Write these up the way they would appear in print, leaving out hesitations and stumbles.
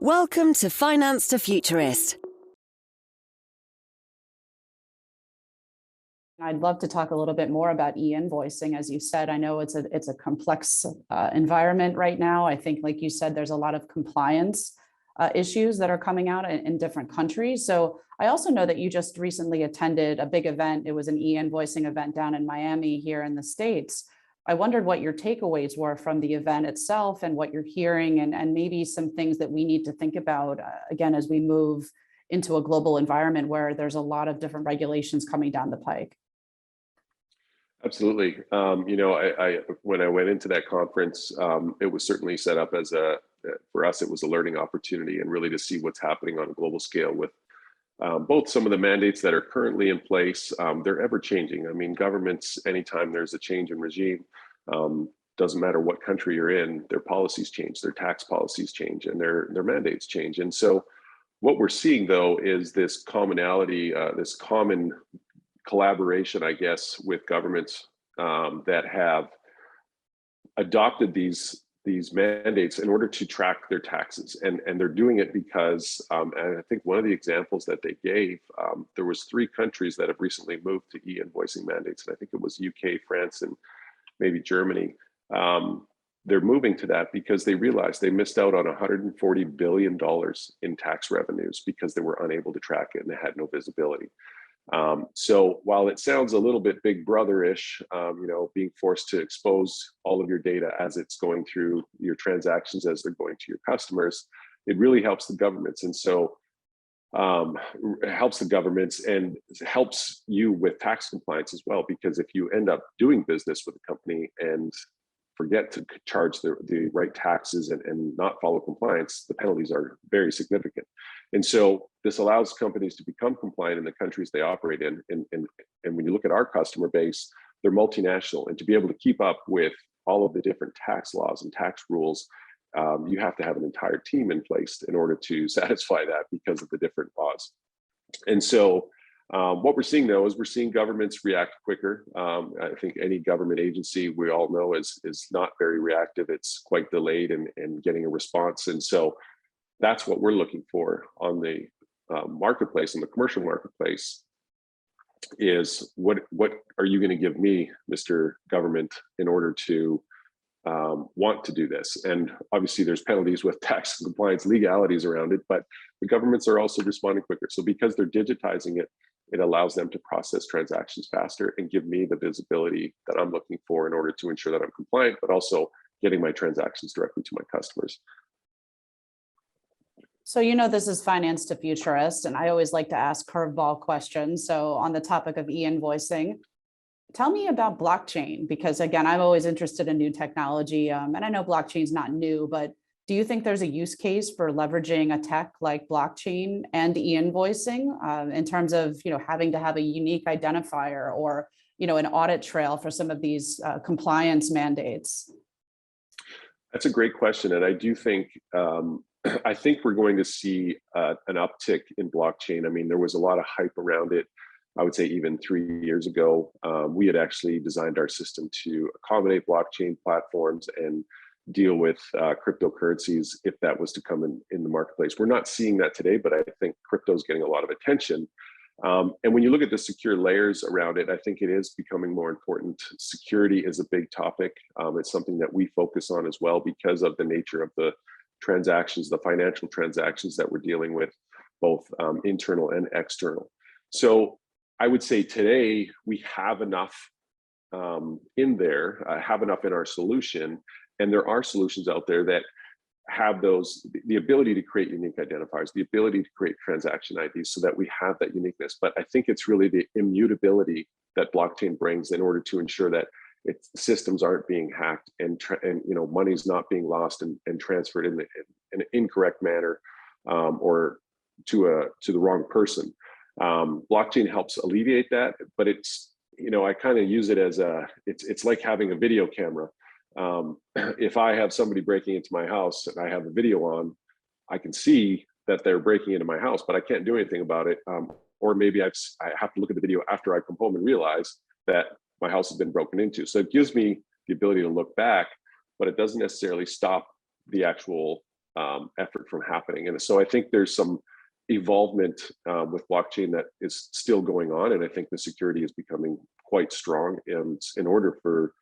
Welcome to Finance to Futurist. I'd love to talk a little bit more about e-invoicing. As you said, I know it's a complex environment right now. I think, like you said, there's a lot of compliance issues that are coming out in different countries. So I also know that you just recently attended a big event. It was an e-invoicing event down in Miami here in the States. I wondered what your takeaways were from the event itself and what you're hearing, and maybe some things that we need to think about, again, as we move into a global environment where there's a lot of different regulations coming down the pike. Absolutely. I when I went into that conference, it was certainly set up as for us, it was a learning opportunity and really to see what's happening on a global scale with both some of the mandates that are currently in place. They're ever changing. I mean, governments, anytime there's a change in regime, doesn't matter what country you're in, their policies change, their tax policies change, and their mandates change. And so what we're seeing, though, is this commonality, this common collaboration, I guess, with governments that have adopted these mandates in order to track their taxes, and they're doing it because, and I think one of the examples that they gave, there was 3 countries that have recently moved to e-invoicing mandates, and I think it was UK, France, and maybe Germany. They're moving to that because they realized they missed out on $140 billion in tax revenues because they were unable to track it and they had no visibility. So while it sounds a little bit big brother-ish, being forced to expose all of your data as it's going through your transactions, as they're going to your customers, it really helps the governments. And so it helps the governments and helps you with tax compliance as well, because if you end up doing business with a company and forget to charge the right taxes and not follow compliance, the penalties are very significant. And so this allows companies to become compliant in the countries they operate in. And when you look at our customer base, they're multinational. And to be able to keep up with all of the different tax laws and tax rules, you have to have an entire team in place in order to satisfy that because of the different laws. And so what we're seeing, though, is we're seeing governments react quicker. I think any government agency, we all know, is not very reactive. It's quite delayed in getting a response. And so that's what we're looking for on the marketplace, in the commercial marketplace, is what are you going to give me, Mr. Government, in order to want to do this? And obviously there's penalties with tax compliance legalities around it, but the governments are also responding quicker. So because they're digitizing it, it allows them to process transactions faster and give me the visibility that I'm looking for in order to ensure that I'm compliant, but also getting my transactions directly to my customers. So, this is Finance to Futurist, and I always like to ask curveball questions. So on the topic of e-invoicing, tell me about blockchain, because again, I'm always interested in new technology. And I know blockchain is not new, but do you think there's a use case for leveraging a tech like blockchain and e-invoicing in terms of, having to have a unique identifier or, an audit trail for some of these compliance mandates? That's a great question. And I do think, I think we're going to see an uptick in blockchain. I mean, there was a lot of hype around it. I would say even 3 years ago, we had actually designed our system to accommodate blockchain platforms and deal with cryptocurrencies if that was to come in the marketplace. We're not seeing that today, but I think crypto is getting a lot of attention. And when you look at the secure layers around it, I think it is becoming more important. Security is a big topic. It's something that we focus on as well because of the nature of the transactions, the financial transactions that we're dealing with, both internal and external. So I would say today we have enough in there, have enough in our solution, and there are solutions out there that have the ability to create unique identifiers, the ability to create transaction IDs so that we have that uniqueness. But I think it's really the immutability that blockchain brings in order to ensure that systems aren't being hacked and money's not being lost and transferred in an incorrect manner or to the wrong person. Blockchain helps alleviate that, but it's, I kind of use it as it's like having a video camera. If I have somebody breaking into my house and I have a video on, I can see that they're breaking into my house, but I can't do anything about it. Or maybe I have to look at the video after I come home and realize that my house has been broken into. So it gives me the ability to look back, but it doesn't necessarily stop the actual effort from happening. And so I think there's some evolvement with blockchain that is still going on, and I think the security is becoming quite strong, and in order for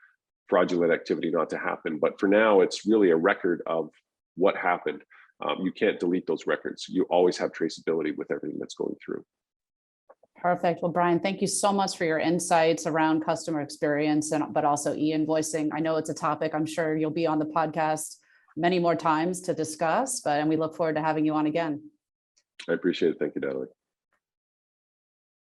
fraudulent activity not to happen. But for now, it's really a record of what happened. You can't delete those records. You always have traceability with everything that's going through. Perfect. Well, Brian, thank you so much for your insights around customer experience, but also e-invoicing. I know it's a topic I'm sure you'll be on the podcast many more times to discuss, and we look forward to having you on again. I appreciate it. Thank you, Natalie.